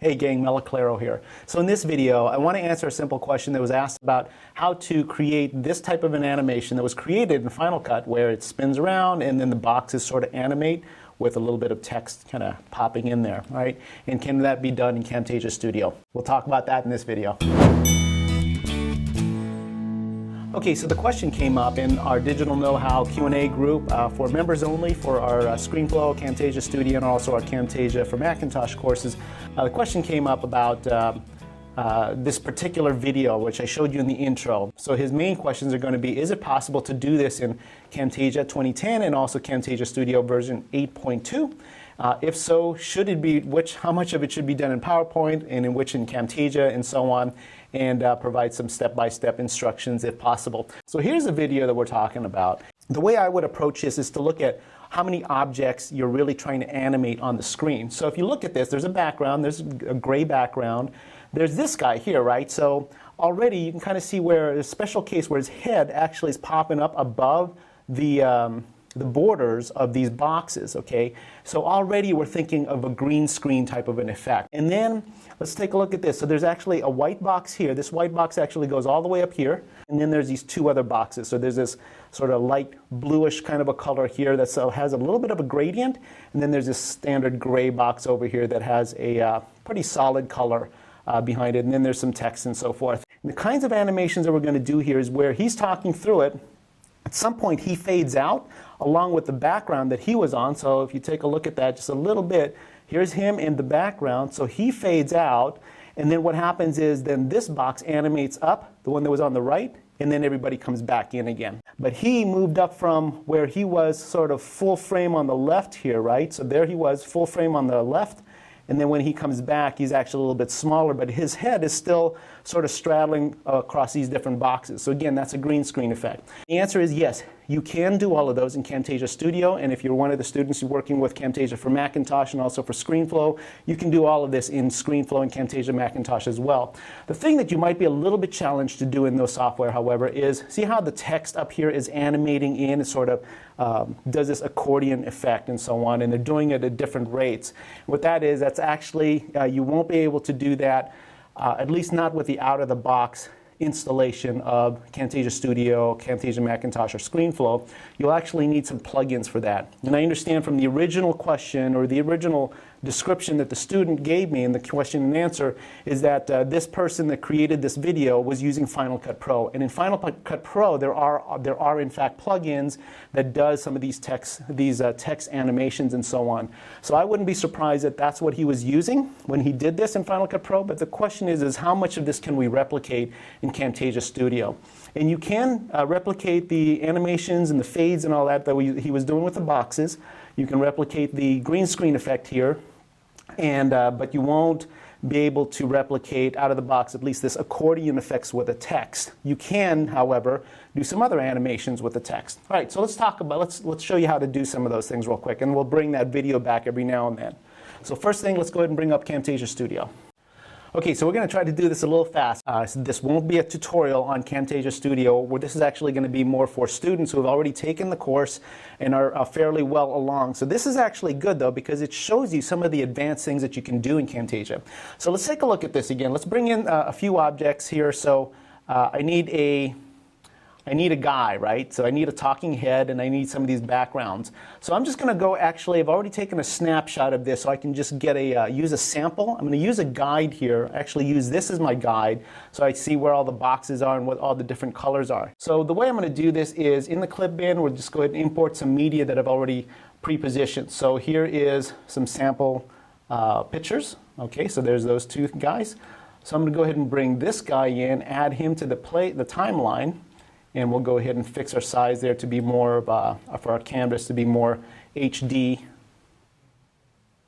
Hey gang, Aclaro here. So in this video, I want to answer a simple question that was asked about how to create this type of an animation that was created in Final Cut where it spins around and then the boxes sort of animate with a little bit of text kind of popping in there, right? And can that be done in Camtasia Studio? We'll talk about that in this video. Okay, so the question came up in our digital know-how Q&A group for members only for our ScreenFlow, Camtasia Studio, and also our Camtasia for Macintosh courses. The question came up about this particular video, which I showed you in the intro. So his main questions are going to be, is it possible to do this in Camtasia 2010 and also Camtasia Studio version 8.2? If so, should it be, how much of it should be done in PowerPoint and in which in Camtasia and so on, and provide some step-by-step instructions if possible. So here's a video that we're talking about. The way I would approach this is to look at how many objects you're really trying to animate on the screen. So if you look at this, there's a background, there's a gray background, there's this guy here, right? So already you can kind of see where a special case where his head actually is popping up above the borders of these boxes, okay? So already we're thinking of a green screen type of an effect. And then let's take a look at this. So there's actually a white box here. This white box actually goes all the way up here. And then there's these two other boxes. So there's this sort of light bluish kind of a color here that has a little bit of a gradient. And then there's this standard gray box over here that has a pretty solid color behind it. And then there's some text and so forth. And the kinds of animations that we're going to do here is where he's talking through it. At some point he fades out along with the background that he was on. So if you take a look at that just a little bit, here's him in the background. So he fades out, and then what happens is then this box animates up, the one that was on the right, and then everybody comes back in again. But he moved up from where he was sort of full frame on the left here, right? So there he was, full frame on the left. And then when he comes back, he's actually a little bit smaller, but his head is still sort of straddling across these different boxes. So again, that's a green screen effect. The answer is yes, you can do all of those in Camtasia Studio, and if you're one of the students who's working with Camtasia for Macintosh and also for ScreenFlow, you can do all of this in ScreenFlow and Camtasia Macintosh as well. The thing that you might be a little bit challenged to do in those software, however, is see how the text up here is animating in, it sort of does this accordion effect and so on, and they're doing it at different rates. What that is, that's actually, you won't be able to do that, at least not with the out-of-the-box installation of Camtasia Studio, Camtasia Macintosh, or ScreenFlow. You'll actually need some plugins for that. And I understand from the original question or the original description that the student gave me in the question and answer is that this person that created this video was using Final Cut Pro. And in Final Cut Pro, there are in fact plugins that does some of these text animations and so on. So I wouldn't be surprised that that's what he was using when he did this in Final Cut Pro. But the question is how much of this can we replicate in Camtasia Studio? And you can replicate the animations and the fades and all that he was doing with the boxes. You can replicate the green screen effect here, and but you won't be able to replicate out of the box at least this accordion effects with the text. You can, however, do some other animations with the text. All right, so let's talk about, let's show you how to do some of those things real quick, and we'll bring that video back every now and then. So first thing, let's go ahead and bring up Camtasia Studio. Okay, so we're going to try to do this a little fast. So this won't be a tutorial on Camtasia Studio, where this is actually going to be more for students who have already taken the course and are fairly well along. So this is actually good, though, because it shows you some of the advanced things that you can do in Camtasia. So let's take a look at this again. Let's bring in a few objects here. So I need a guy, right? So I need a talking head, and I need some of these backgrounds. So I'm just going to go, actually, I've already taken a snapshot of this, so I can just get use a sample. I'm going to use a guide here, actually use this as my guide, so I see where all the boxes are and what all the different colors are. So the way I'm going to do this is, in the clip bin, we'll just go ahead and import some media that I've already pre-positioned. So here is some sample pictures. Okay, so there's those two guys. So I'm going to go ahead and bring this guy in, add him to the timeline. And we'll go ahead and fix our size there to be more of for our canvas to be more HD,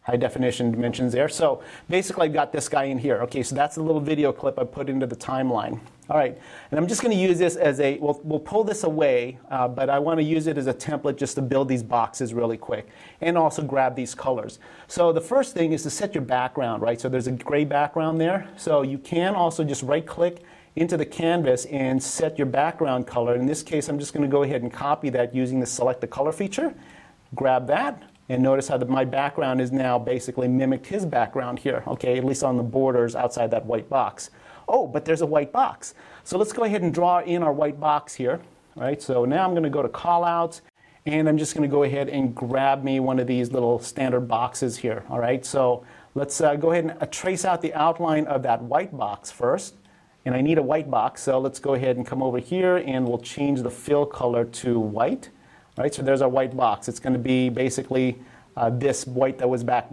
high definition dimensions there. So basically I've got this guy in here. Okay, so that's a little video clip I put into the timeline. All right, and I'm just going to use this as we'll pull this away, but I want to use it as a template just to build these boxes really quick and also grab these colors. So the first thing is to set your background, right? So there's a gray background there. So you can also just right click into the canvas and set your background color. In this case, I'm just going to go ahead and copy that using the select the color feature. Grab that, And notice how my background is now basically mimicked his background here, okay, at least on the borders outside that white box. Oh, but there's a white box. So let's go ahead and draw in our white box here. All right, so now I'm going to go to callouts, and I'm just going to go ahead and grab me one of these little standard boxes here. All right, so let's go ahead and trace out the outline of that white box first. And I need a white box, so let's go ahead and come over here, and we'll change the fill color to white. All right, so there's our white box. It's going to be basically this white that was back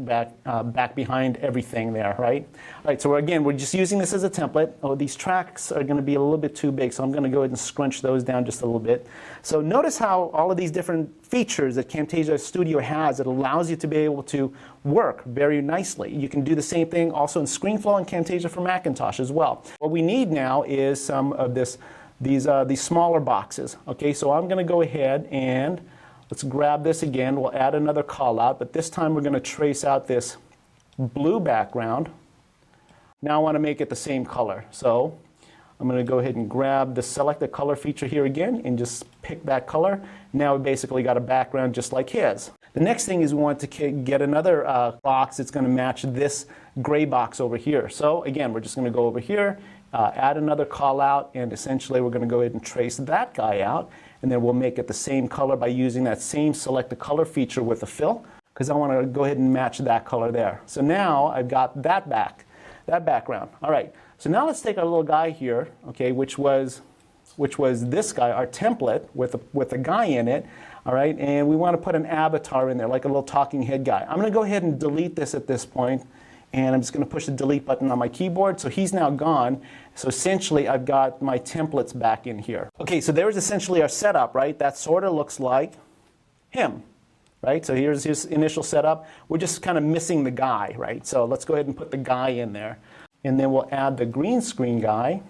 behind everything there, right? All right, so we're just using this as a template. Oh, these tracks are going to be a little bit too big, so I'm going to go ahead and scrunch those down just a little bit. So notice how all of these different features that Camtasia Studio has, it allows you to be able to work very nicely. You can do the same thing also in ScreenFlow and Camtasia for Macintosh as well. What we need now is some of these smaller boxes. Okay, so I'm going to go ahead and let's grab this again. We'll add another call out, but this time we're going to trace out this blue background. Now I want to make it the same color. So I'm going to go ahead and grab the select the color feature here again and just pick that color. Now we basically got a background just like his. The next thing is we want to get another box that's going to match this gray box over here. So again, we're just going to go over here, add another call out, and essentially we're going to go ahead and trace that guy out. And then we'll make it the same color by using that same select the color feature with the fill, because I want to go ahead and match that color there. So now I've got that background. All right, so now let's take our little guy here, okay, which was this guy, our template with a guy in it, all right, and we want to put an avatar in there, like a little talking head guy. I'm going to go ahead and delete this at this point, and I'm just going to push the delete button on my keyboard. So he's now gone. So essentially, I've got my templates back in here. Okay, so there's essentially our setup, right? That sort of looks like him, right? So here's his initial setup. We're just kind of missing the guy, right? So let's go ahead and put the guy in there. And then we'll add the green screen guy,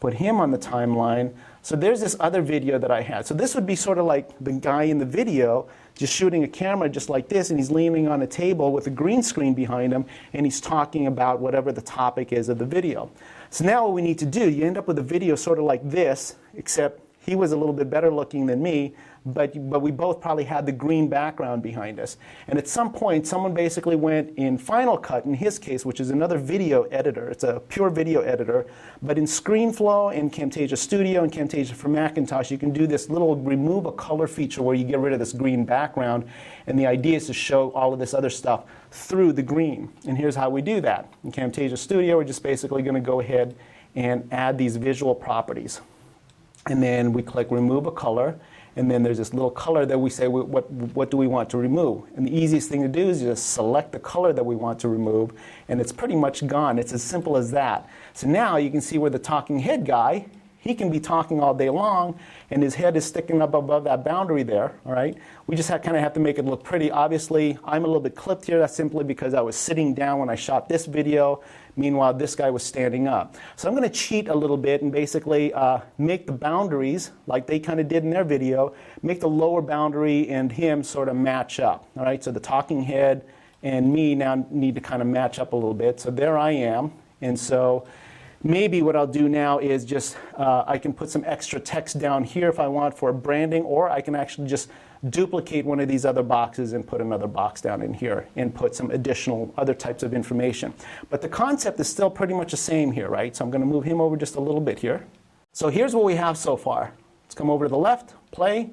put him on the timeline. So there's this other video that I had. So this would be sort of like the guy in the video just shooting a camera just like this, and he's leaning on a table with a green screen behind him, and he's talking about whatever the topic is of the video. So now what we need to do, you end up with a video sort of like this, except he was a little bit better looking than me, but we both probably had the green background behind us. And at some point, someone basically went in Final Cut, in his case, which is another video editor. It's a pure video editor. But in ScreenFlow, in Camtasia Studio, and Camtasia for Macintosh, you can do this little remove a color feature where you get rid of this green background. And the idea is to show all of this other stuff through the green. And here's how we do that. In Camtasia Studio, we're just basically going to go ahead and add these visual properties. And then we click remove a color, and then there's this little color that we say what do we want to remove. And the easiest thing to do is just select the color that we want to remove, and it's pretty much gone. It's as simple as that. So now you can see where the talking head guy, he can be talking all day long, and his head is sticking up above that boundary there, all right? We just kind of have to make it look pretty. Obviously, I'm a little bit clipped here. That's simply because I was sitting down when I shot this video. Meanwhile, this guy was standing up. So I'm going to cheat a little bit and basically make the boundaries, like they kind of did in their video, make the lower boundary and him sort of match up, all right? So the talking head and me now need to kind of match up a little bit. So there I am, and so maybe what I'll do now is just, I can put some extra text down here if I want for branding, or I can actually just duplicate one of these other boxes and put another box down in here and put some additional other types of information. But the concept is still pretty much the same here, right? So I'm going to move him over just a little bit here. So here's what we have so far. Let's come over to the left, play.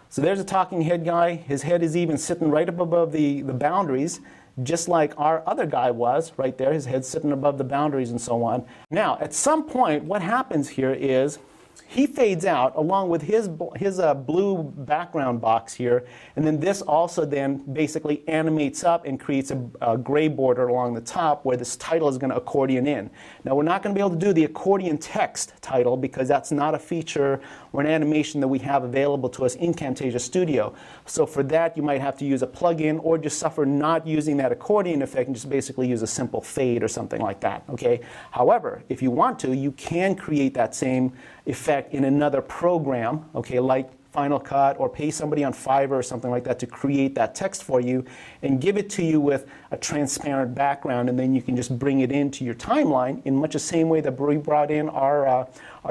So there's a talking head guy. His head is even sitting right up above the boundaries, just like our other guy was right there. His head's sitting above the boundaries and so on. Now, at some point, what happens here is he fades out along with his blue background box here, and then this also then basically animates up and creates a gray border along the top where this title is going to accordion in. Now, we're not going to be able to do the accordion text title because that's not a feature or an animation that we have available to us in Camtasia Studio. So for that, you might have to use a plugin or just suffer not using that accordion effect and just basically use a simple fade or something like that, okay? However, if you want to, you can create that same effect in another program, okay, like Final Cut or pay somebody on Fiverr or something like that to create that text for you and give it to you with a transparent background, and then you can just bring it into your timeline in much the same way that we brought in our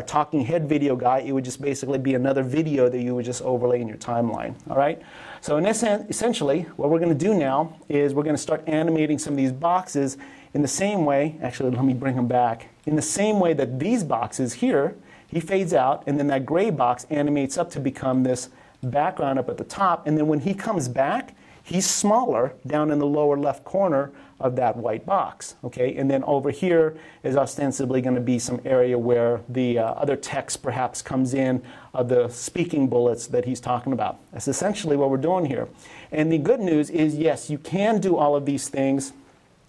talking head video guy. It would just basically be another video that you would just overlay in your timeline. All right? So in essentially, what we're going to do now is we're going to start animating some of these boxes in the same way. Actually, let me bring them back. In the same way that these boxes here, he fades out, and then that gray box animates up to become this background up at the top, and then when he comes back, he's smaller down in the lower left corner of that white box, okay? And then over here is ostensibly going to be some area where the other text perhaps comes in of the speaking bullets that he's talking about. That's essentially what we're doing here. And the good news is, yes, you can do all of these things.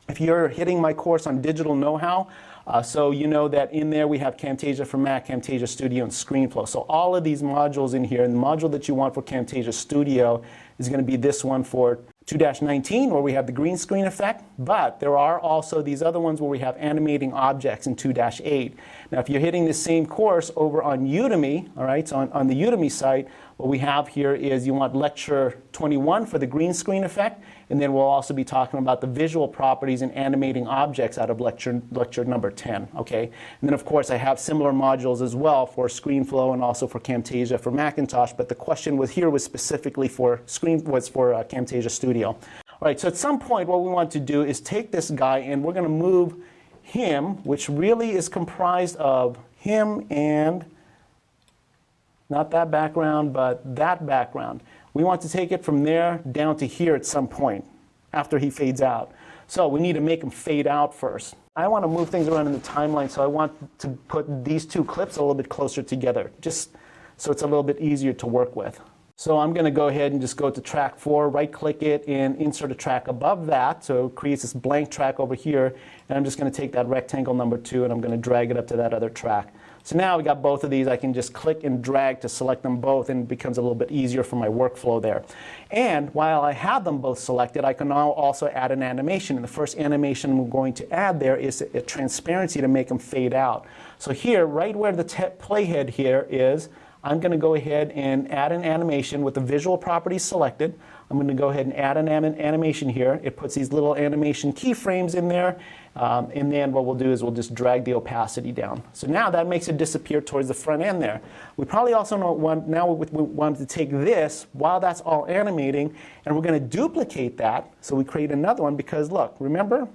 If you're hitting my course on digital know-how, so you know that in there we have Camtasia for Mac, Camtasia Studio, and ScreenFlow. So all of these modules in here, and the module that you want for Camtasia Studio is going to be this one for 2-19, where we have the green screen effect, but there are also these other ones where we have animating objects in 2-8. Now, if you're hitting the same course over on Udemy, all right, so on the Udemy site, what we have here is you want lecture 21 for the green screen effect, and then we'll also be talking about the visual properties and animating objects out of lecture number 10, okay? And then, of course, I have similar modules as well for ScreenFlow and also for Camtasia for Macintosh, but the question was specifically for Camtasia Studio. All right, so at some point what we want to do is take this guy and we're going to move him, which really is comprised of him and not that background, but that background. We want to take it from there down to here at some point after he fades out. So we need to make him fade out first. I want to move things around in the timeline, so I want to put these two clips a little bit closer together, just so it's a little bit easier to work with. So I'm going to go ahead and just go to track 4, right-click it, and insert a track above that. So it creates this blank track over here. And I'm just going to take that rectangle number 2, and I'm going to drag it up to that other track. So now we got both of these. I can just click and drag to select them both, and it becomes a little bit easier for my workflow there. And while I have them both selected, I can now also add an animation. And the first animation I'm going to add there is a transparency to make them fade out. So here, right where the playhead here is, I'm going to go ahead and add an animation with the visual properties selected. I'm going to go ahead and add an animation here. It puts these little animation keyframes in there. And then what we'll do is we'll just drag the opacity down. So now that makes it disappear towards the front end there. We probably also want to take this while that's all animating, and we're going to duplicate that. So we create another one because, look, remember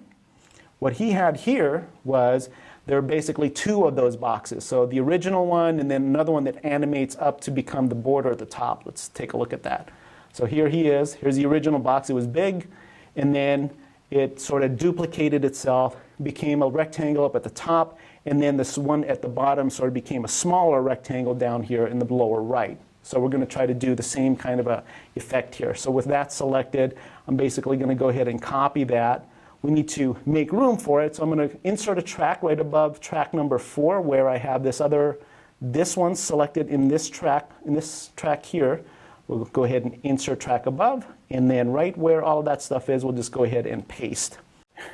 what he had here was there are basically 2 of those boxes. So the original one and then another one that animates up to become the border at the top. Let's take a look at that. So here he is. Here's the original box. It was big, and then it sort of duplicated itself, became a rectangle up at the top, and then this one at the bottom sort of became a smaller rectangle down here in the lower right. So we're going to try to do the same kind of a effect here. So with that selected, I'm basically going to go ahead and copy that. We need to make room for it, so I'm going to insert a track right above track number 4 where I have this one selected in this track here. We'll go ahead and insert track above, and then right where all of that stuff is, we'll just go ahead and paste.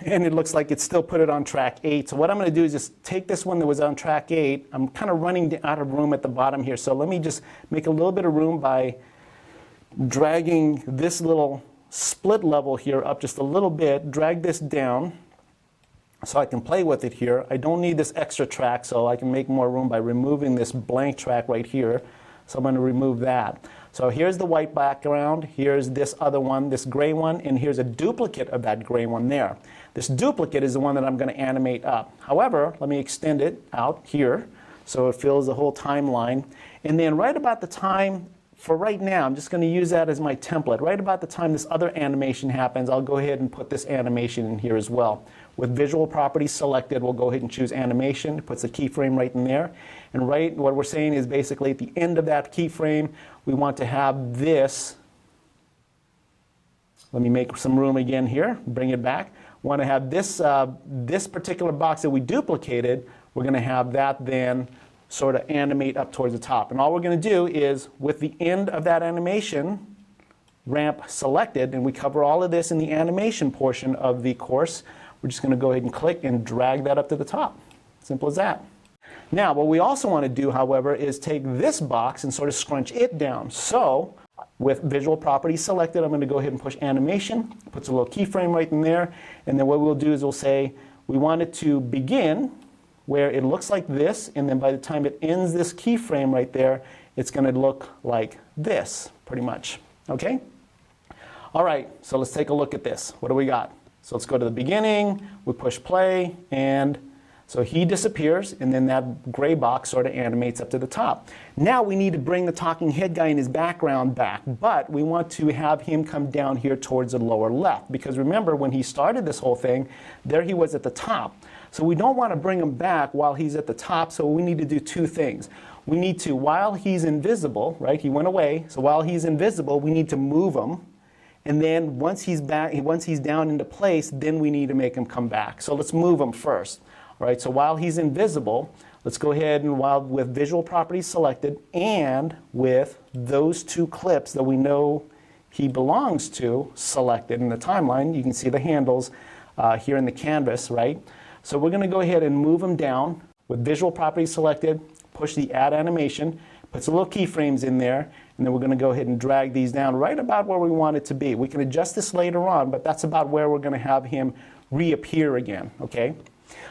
And it looks like it still put it on track 8. So what I'm going to do is just take this one that was on track 8. I'm kind of running out of room at the bottom here, so let me just make a little bit of room by dragging this little split level here up just a little bit, drag this down so I can play with it here. I don't need this extra track, so I can make more room by removing this blank track right here. So I'm going to remove that. So here's the white background, here's this other one, this gray one, and here's a duplicate of that gray one there. This duplicate is the one that I'm going to animate up. However, let me extend it out here so it fills the whole timeline. And then right about the time, for right now, I'm just going to use that as my template. Right about the time this other animation happens, I'll go ahead and put this animation in here as well. With visual properties selected, we'll go ahead and choose animation. It puts a keyframe right in there. And right, what we're saying is basically at the end of that keyframe, we want to have this. Let me make some room again here, bring it back. We want to have this, this particular box that we duplicated, we're going to have that then sort of animate up towards the top. And all we're going to do is, with the end of that animation ramp selected, and we cover all of this in the animation portion of the course, we're just going to go ahead and click and drag that up to the top. Simple as that. Now, what we also want to do, however, is take this box and sort of scrunch it down. So, with visual properties selected, I'm going to go ahead and push animation. It puts a little keyframe right in there. And then what we'll do is we'll say we want it to begin where it looks like this, and then by the time it ends this keyframe right there, it's going to look like this, pretty much. Okay? All right, so let's take a look at this. What do we got? So let's go to the beginning, we push play, and so he disappears, and then that gray box sort of animates up to the top. Now we need to bring the talking head guy in his background back, but we want to have him come down here towards the lower left, because remember when he started this whole thing, there he was at the top. So we don't want to bring him back while he's at the top, so we need to do two things. We need to, while he's invisible, right, he went away, so while he's invisible, we need to move him. And then once he's back, once he's down into place, then we need to make him come back. So let's move him first. All right, so while he's invisible, let's go ahead and with visual properties selected and with those two clips that we know he belongs to selected in the timeline, you can see the handles here in the canvas, right? So we're going to go ahead and move him down with visual properties selected, push the add animation, puts a little keyframes in there, and then we're going to go ahead and drag these down right about where we want it to be. We can adjust this later on, but that's about where we're going to have him reappear again, okay?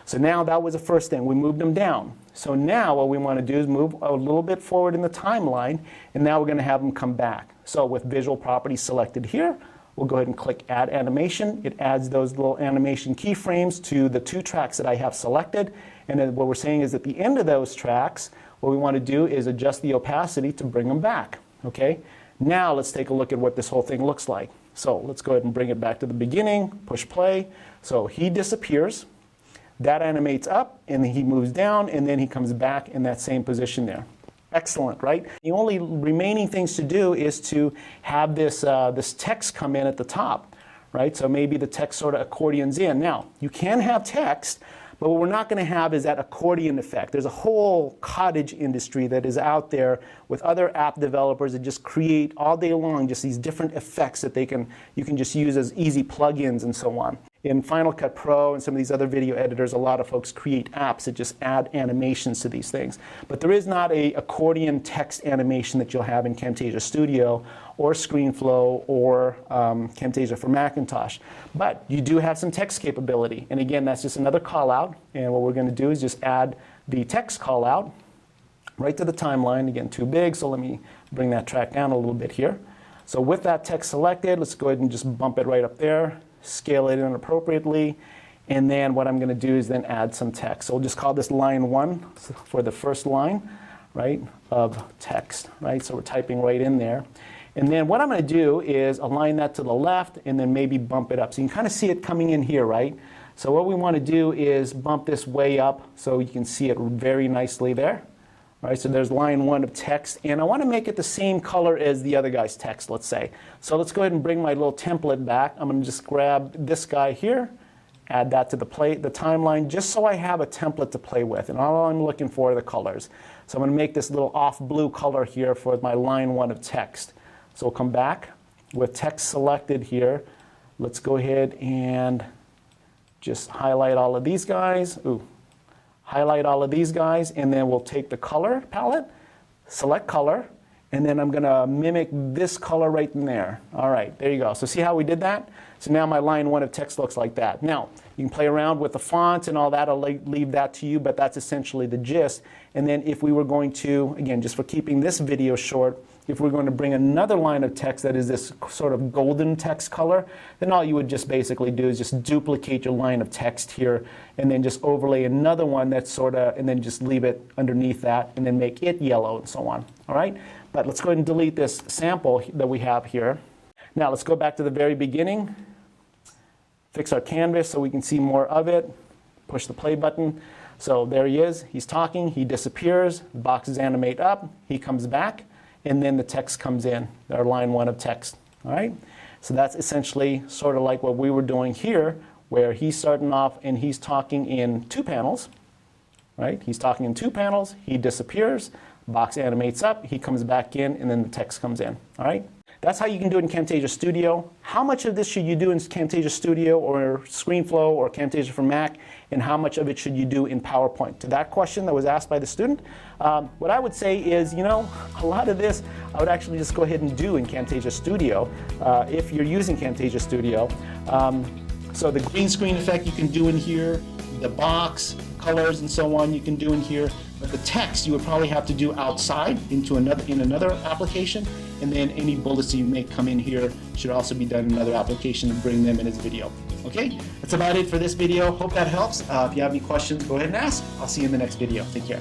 So now that was the first thing. We moved him down. So now what we want to do is move a little bit forward in the timeline, and now we're going to have him come back. So with visual properties selected here, we'll go ahead and click Add Animation. It adds those little animation keyframes to the two tracks that I have selected. And then what we're saying is at the end of those tracks, what we want to do is adjust the opacity to bring them back. Okay? Now let's take a look at what this whole thing looks like. So let's go ahead and bring it back to the beginning, push play. So he disappears. That animates up, and then he moves down, and then he comes back in that same position there. Excellent, right? The only remaining things to do is to have this, this text come in at the top, right? So maybe the text sort of accordions in. Now, you can have text, but what we're not going to have is that accordion effect. There's a whole cottage industry that is out there with other app developers that just create all day long just these different effects that you can just use as easy plugins and so on. In Final Cut Pro and some of these other video editors, a lot of folks create apps that just add animations to these things. But there is not an accordion text animation that you'll have in Camtasia Studio or ScreenFlow or Camtasia for Macintosh. But you do have some text capability. And again, that's just another call out. And what we're going to do is just add the text call out right to the timeline. Again, too big, so let me bring that track down a little bit here. So with that text selected, let's go ahead and just bump it right up there. Scale it in appropriately, and then what I'm going to do is then add some text. So we'll just call this line 1 for the first line, right, of text, right? So we're typing right in there. And then what I'm going to do is align that to the left and then maybe bump it up. So you can kind of see it coming in here, right? So what we want to do is bump this way up so you can see it very nicely there. All right, so there's line 1 of text, and I want to make it the same color as the other guy's text, let's say. So let's go ahead and bring my little template back. I'm going to just grab this guy here, add that to the timeline, just so I have a template to play with, and all I'm looking for are the colors. So I'm going to make this little off blue color here for my line 1 of text. So we'll come back with text selected here. Let's go ahead and just highlight all of these guys. Ooh. Highlight all of these guys, and then we'll take the color palette, select color, and then I'm going to mimic this color right in there. All right, there you go. So see how we did that? So now my line 1 of text looks like that. Now, you can play around with the fonts and all that. I'll leave that to you, but that's essentially the gist. And then if we were going to, again, just for keeping this video short, if we're going to bring another line of text that is this sort of golden text color, then all you would just basically do is just duplicate your line of text here and then just overlay another one that's sort of, and then just leave it underneath that and then make it yellow and so on. All right? But let's go ahead and delete this sample that we have here. Now let's go back to the very beginning, fix our canvas so we can see more of it, push the play button. So there he is, he's talking, he disappears, the boxes animate up, he comes back, and then the text comes in, our line 1 of text. All right? So that's essentially sort of like what we were doing here, where he's starting off and he's talking in 2 panels. Right? He's talking in 2 panels, he disappears, box animates up, he comes back in, and then the text comes in. All right? that's how you can do it in Camtasia Studio. How much of this should you do in Camtasia Studio or ScreenFlow or Camtasia for Mac, and how much of it should you do in PowerPoint? To that question that was asked by the student, what I would say is, you know, a lot of this I would actually just go ahead and do in Camtasia Studio if you're using Camtasia Studio. So the green screen effect you can do in here, the box, colors, and so on you can do in here. But the text you would probably have to do outside in another application, and then any bullets you may come in here should also be done in another application and bring them in as video. Okay, that's about it for this video. Hope that helps. If you have any questions, go ahead and ask. I'll see you in the next video. Take care.